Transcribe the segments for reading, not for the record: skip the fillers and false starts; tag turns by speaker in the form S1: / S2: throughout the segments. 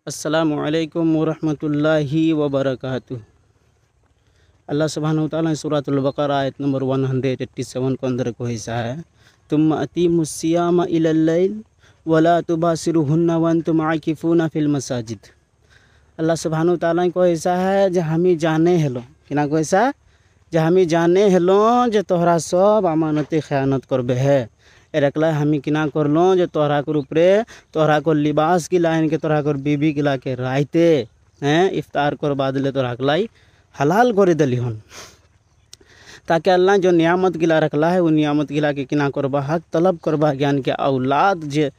S1: अस्सलामुअलैकुम वरहमतुल्लाहि वबरकातुह। अल्लाह सुब्हानहु व तआला सूरतुल बकरा आयत नंबर 187 के अंदर को ऐसा है, तुम अतीमुस्सियाम इलल लैल वला तुबासिरुहुन्ना व अंतुम आकिफूना फिल मसाजिद। अल्लाह सुब्हानहु व तआला को ऐसा है जे हमी जाने हेलो किना को ऐसा जे हमी जाने हेलो जे तोहरा सब अमानते खयानत करबे है एरकला हमी किना करलो जो तोहरा को ऊपरे तोहरा को लिबास की लाइन के तोहरा को बीबी किला के रायते हैं इफ्तार कर बादले तोहरा लाई हलाल कर दिली हन, ताकि अल्लाह जो नियामत गिला रखला है वो नियामत गिला के किना करबा हक तलब करबा ज्ञान के औलाद जे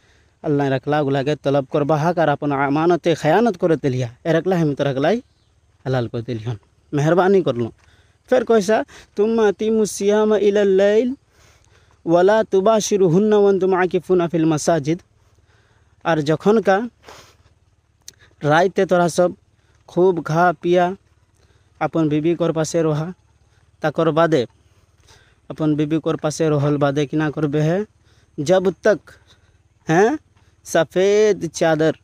S1: अल्लाह रखला गुला के तलब करबा हक और अपन अमानत खयानत कर दिलिया एरकला हम तोहरा लाई हलाल कर दिली हन, मेहरबानी कर लो। फिर कैसा तुम अतीमुस्सियाम इलल लैल वला तुबाशिरुहुन्ना व अंतुम आकिफूना फिल मसाजिद। और जखन का राइते तोरा सब खूब खा पिया अपन बीबी कर पासे रहा तकर बादे अपन बीबी कर पासे रहल बादे किना करबे है जब तक हैं सफ़ेद चादर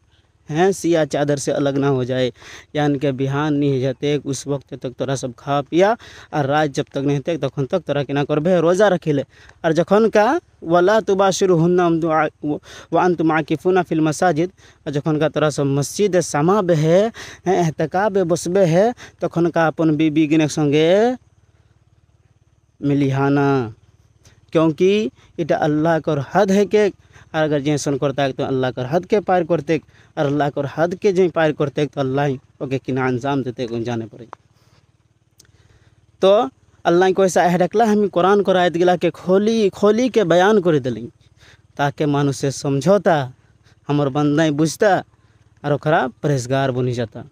S1: हैं सिया चादर से अलग ना हो जाए, यानी के बिहान नहीं जाते उस वक्त तक तोरा सब खा पिया और रात जब तक नहीं थे तखन तक तोरा किना करबे रोज़ा रखिले। और जखन का वला तुबाशिरुहुन्ना व अंतुम आकिफूना फिल मसाजिद, और जखन का तोरा सब मस्जिद समाबे है एहतिकाबे बसबे है तखन का अपन बीबी के संगे मिलिहाना, क्योंकि इटा अल्लाह कर हद है के और अगर जैसन करता है तो अल्लाह कर हद के पार करते और अल्लाह कर हद के जो पार करते तो अल्लाह ओके किना अंजाम देते को जाने पड़े। तो अल्लाह को ऐसा अहरकला हम कुरान को आयत गिला के खोली खोली के बयान कर दिली ताकि मानुष से समझौता हमर बंदा बुझता और ओकरा परहेजगार बनी जाता।